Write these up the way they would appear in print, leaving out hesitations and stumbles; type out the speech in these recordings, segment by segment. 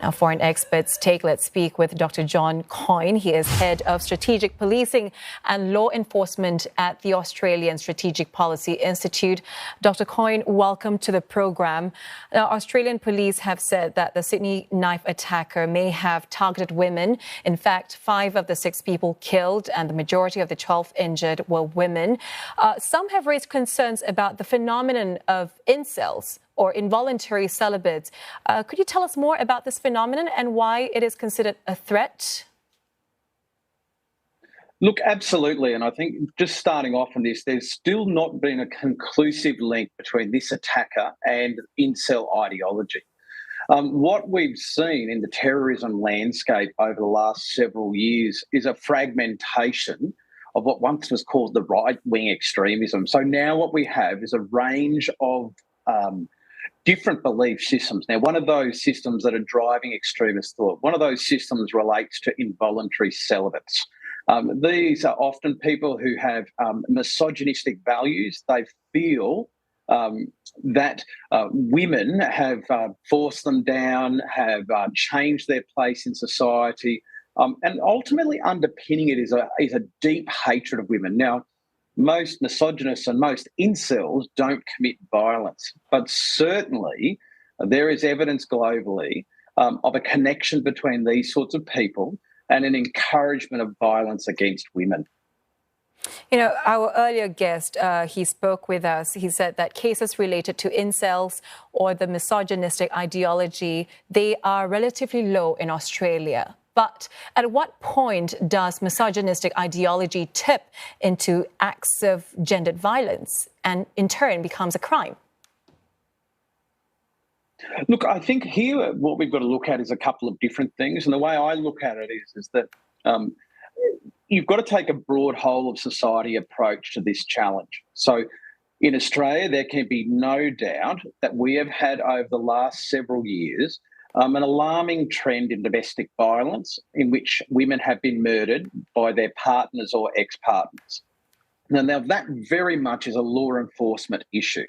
Now, foreign experts take Let's Speak with Dr. John Coyne. He is head of strategic policing and law enforcement at the Australian Strategic Policy Institute. Dr. Coyne, welcome to the program. Now, Australian police have said that the Sydney knife attacker may have targeted women. In fact, 5 of the 6 people killed and the majority of the 12 injured were women. Some have raised concerns about the phenomenon of incels, or involuntary celibates. Could you tell us more about this phenomenon and why it is considered a threat? Look, absolutely. And I think just starting off on this, there's still not been a conclusive link between this attacker and incel ideology. What we've seen in the terrorism landscape over the last several years is a fragmentation of what once was called the right-wing extremism. So now what we have is a range of different belief systems. Now, one of those systems that are driving extremist thought, one of those systems relates to involuntary celibates. These are often people who have misogynistic values. They feel that women have forced them down, have changed their place in society, and ultimately underpinning it is a deep hatred of women. Now, most misogynists and most incels don't commit violence, but certainly there is evidence globally of a connection between these sorts of people and an encouragement of violence against women. You know, our earlier guest, he spoke with us. He said that cases related to incels or the misogynistic ideology, they are relatively low in Australia. But at what point does misogynistic ideology tip into acts of gendered violence and in turn becomes a crime? Look, I think here what we've got to look at is a couple of different things. And the way I look at it is that you've got to take a broad whole of society approach to this challenge. So in Australia, there can be no doubt that we have had over the last several years an alarming trend in domestic violence in which women have been murdered by their partners or ex-partners. Now that very much is a law enforcement issue.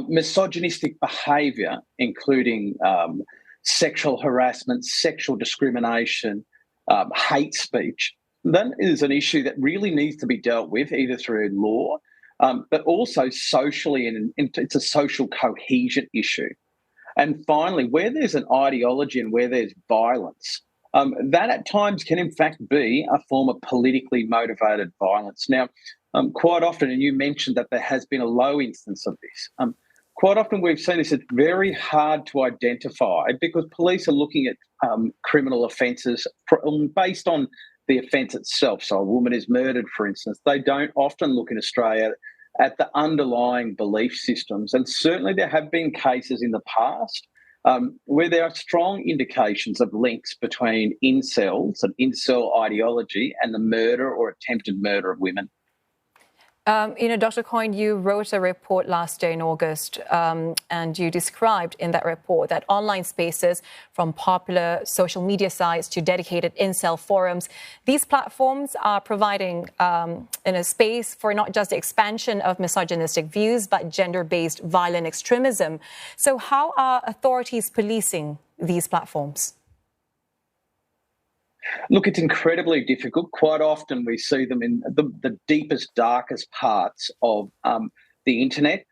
Misogynistic behaviour, including sexual harassment, sexual discrimination, hate speech, that is an issue that really needs to be dealt with either through law, but also socially, and it's a social cohesion issue. And finally, where there's an ideology and where there's violence, that at times can in fact be a form of politically motivated violence. Now, quite often, and you mentioned that there has been a low instance of this, quite often we've seen this, it's very hard to identify because police are looking at criminal offences based on the offence itself. So a woman is murdered, for instance. They don't often look in Australia at the underlying belief systems. And certainly there have been cases in the past where there are strong indications of links between incels and incel ideology and the murder or attempted murder of women. You know, Dr. Coyne, you wrote a report last year in August, and you described in that report that online spaces, from popular social media sites to dedicated incel forums, these platforms are providing in a space for not just the expansion of misogynistic views, but gender-based violent extremism. So how are authorities policing these platforms? Look, it's incredibly difficult. Quite often we see them in the deepest, darkest parts of the internet.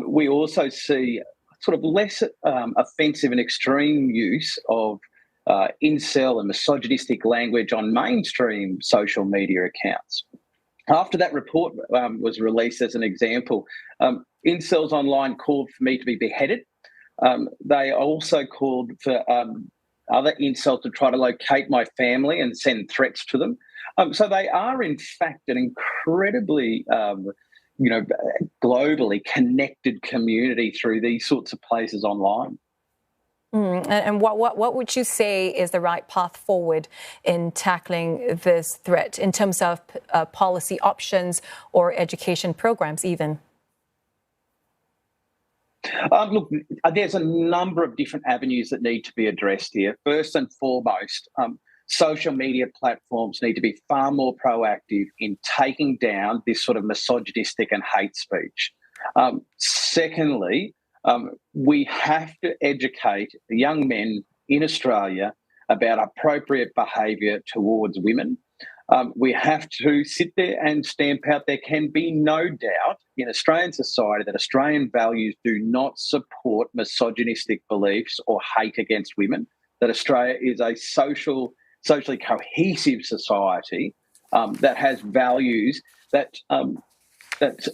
We also see sort of less offensive and extreme use of incel and misogynistic language on mainstream social media accounts. After that report was released, as an example, incels online called for me to be beheaded. They also called for other incels to try to locate my family and send threats to them. So they are, in fact, an incredibly, globally connected community through these sorts of places online. And what would you say is the right path forward in tackling this threat in terms of policy options or education programs even? Look, there's a number of different avenues that need to be addressed here. First and foremost, social media platforms need to be far more proactive in taking down this sort of misogynistic and hate speech. Secondly, we have to educate young men in Australia about appropriate behaviour towards women. We have to sit there and stamp out there can be no doubt in Australian society that Australian values do not support misogynistic beliefs or hate against women, that Australia is a socially cohesive society that has values that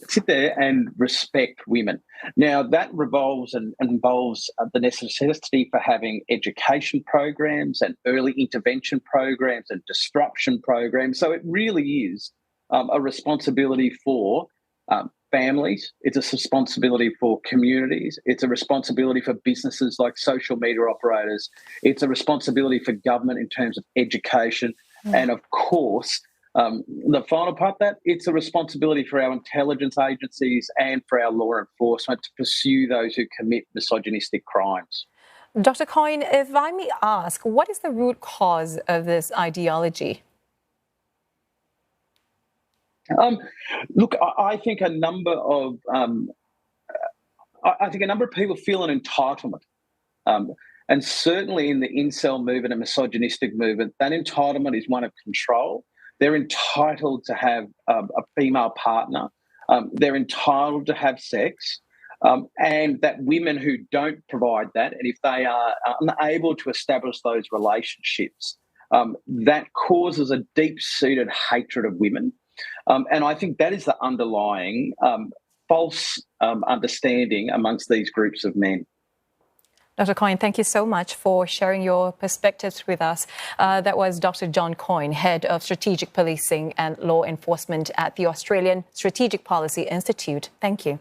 sit there and respect women. Now, that involves the necessity for having education programs and early intervention programs and disruption programs. So it really is a responsibility for families. It's a responsibility for communities. It's a responsibility for businesses like social media operators. It's a responsibility for government in terms of education. And, of course, the final part of that, it's a responsibility for our intelligence agencies and for our law enforcement to pursue those who commit misogynistic crimes. Dr. Coyne, if I may ask, what is the root cause of this ideology? Look, I think a number of people feel an entitlement. And certainly in the incel movement and misogynistic movement, that entitlement is one of control. They're entitled to have a female partner. They're entitled to have sex. And that women who don't provide that, and if they are unable to establish those relationships, that causes a deep-seated hatred of women. And I think that is the underlying false understanding amongst these groups of men. Dr. Coyne, thank you so much for sharing your perspectives with us. That was Dr. John Coyne, Head of Strategic Policing and Law Enforcement at the Australian Strategic Policy Institute. Thank you.